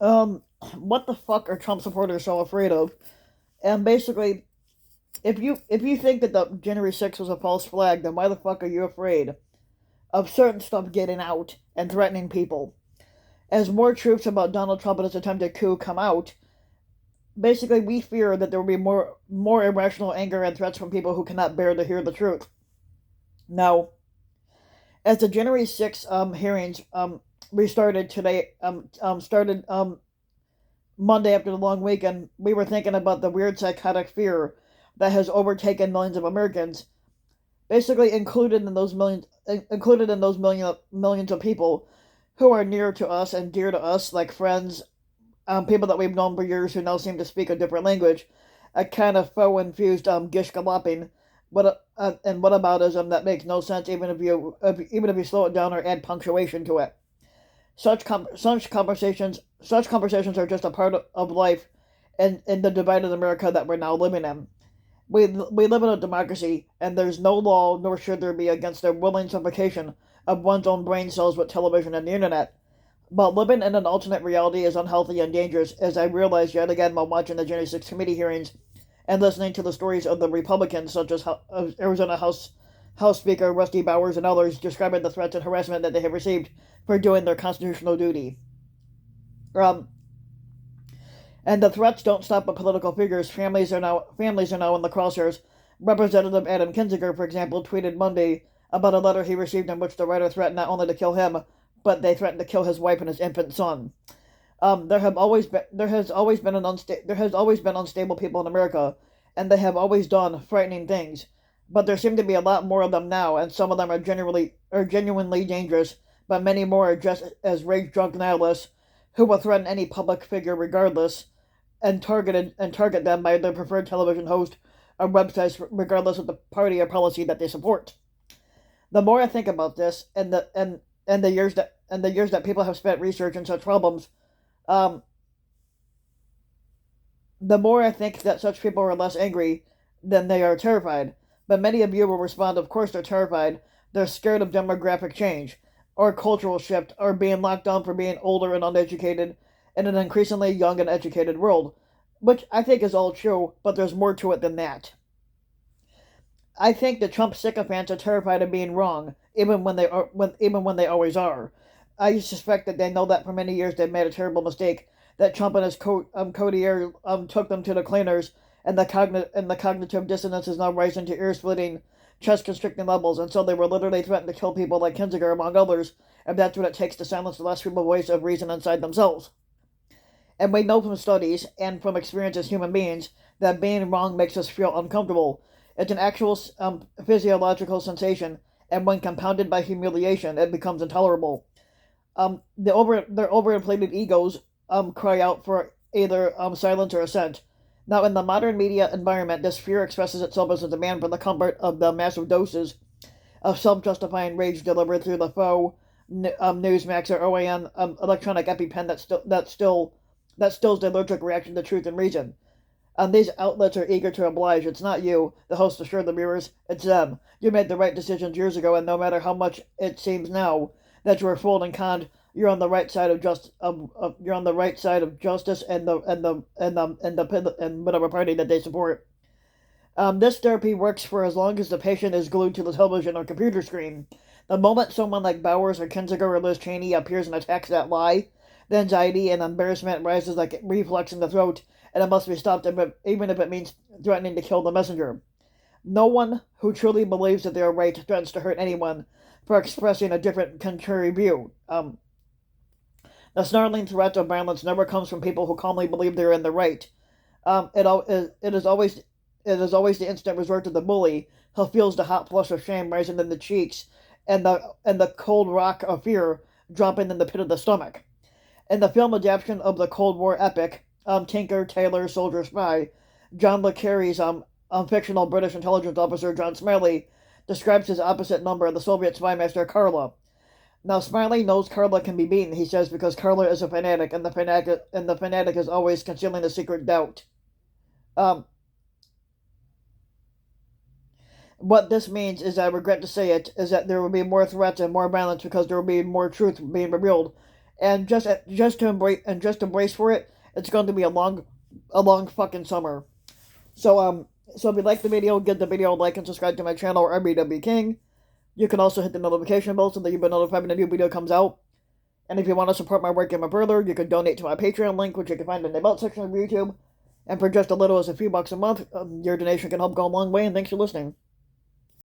Um, what the fuck are Trump supporters so afraid of? And basically, if you think that the January 6th was a false flag, then why the fuck are you afraid of certain stuff getting out and threatening people? As more truths about Donald Trump and his attempted coup come out, basically we fear that there will be more irrational anger and threats from people who cannot bear to hear the truth. Now, as the January 6th hearings restarted today, started Monday after the long weekend, we were thinking about the weird psychotic fear that has overtaken millions of Americans, basically included in those millions of people who are near to us and dear to us, like friends, people that we've known for years who now seem to speak a different language, a kind of faux-infused gish galloping, and whataboutism that makes no sense even if you slow it down or add punctuation to it. Such conversations are just a part of life in the divided America that we're now living in. We live in a democracy, and there's no law, nor should there be, against the willing suffocation of one's own brain cells with television and the internet. But living in an alternate reality is unhealthy and dangerous, as I realized yet again while watching the January 6 committee hearings and listening to the stories of the Republicans, such as Arizona House Speaker Rusty Bowers and others, describing the threats and harassment that they have received for doing their constitutional duty. Um, and the threats don't stop at political figures. Families are now in the crosshairs. Representative Adam Kinzinger, for example, tweeted Monday about a letter he received in which the writer threatened not only to kill him, but they threatened to kill his wife and his infant son. There has always been unstable people in America, and they have always done frightening things. But there seem to be a lot more of them now, and some of them are genuinely dangerous. But many more are just as rage drunk nihilists who will threaten any public figure regardless, and target them by their preferred television host or websites regardless of the party or policy that they support. The more I think about this, and the years that people have spent researching such problems, um, the more I think that such people are less angry than they are terrified. But many of you will respond, of course they're terrified. They're scared of demographic change, or cultural shift, or being locked down for being older and uneducated in an increasingly young and educated world. Which I think is all true, but there's more to it than that. I think the Trump sycophants are terrified of being wrong, even when they always are. I suspect that they know that for many years they've made a terrible mistake. That Trump and his courtier took them to the cleaners, and the cognitive dissonance is now rising to ear-splitting, chest-constricting levels, and so they were literally threatened to kill people like Kinzinger, among others, if that's what it takes to silence the last feeble voice of reason inside themselves. And we know from studies and from experience as human beings that being wrong makes us feel uncomfortable. It's an actual physiological sensation, and when compounded by humiliation, it becomes intolerable. Their overinflated egos cry out for either silence or assent. Now, in the modern media environment, this fear expresses itself as a demand for the comfort of the massive doses of self-justifying rage delivered through the faux Newsmax or OAN electronic EpiPen that stills the allergic reaction to truth and reason. These outlets are eager to oblige. It's not you, the host assured the viewers. It's them. You made the right decisions years ago, and no matter how much it seems now that you were fooled and conned, you're on the right side of you're on the right side of justice and whatever party that they support. This therapy works for as long as the patient is glued to the television or computer screen. The moment someone like Bowers or Kinzinger or Liz Cheney appears and attacks that lie, the anxiety and embarrassment rises like a reflex in the throat, and it must be stopped, even if it means threatening to kill the messenger. No one who truly believes that they are right threatens to hurt anyone for expressing a different contrary view. The snarling threat of violence never comes from people who calmly believe they're in the right. It is always the instant resort to the bully who feels the hot flush of shame rising in the cheeks and the cold rock of fear dropping in the pit of the stomach. In the film adaptation of the Cold War epic, Tinker, Tailor, Soldier, Spy, John le Carre's fictional British intelligence officer John Smiley describes his opposite number, the Soviet spy master Karla. Now Smiley knows Karla can be beaten, he says, because Karla is a fanatic, and the fanatic is always concealing a secret doubt. Um, what this means is, I regret to say it, is that there will be more threats and more violence because there will be more truth being revealed, and just embrace for it. It's going to be a long fucking summer. So if you like the video, give the video a like and subscribe to my channel, RBW King. You can also hit the notification bell so that you'll be notified when a new video comes out. And if you want to support my work even further, you can donate to my Patreon link, which you can find in the About section of YouTube. And for just a little as a few bucks a month, your donation can help go a long way, and thanks for listening.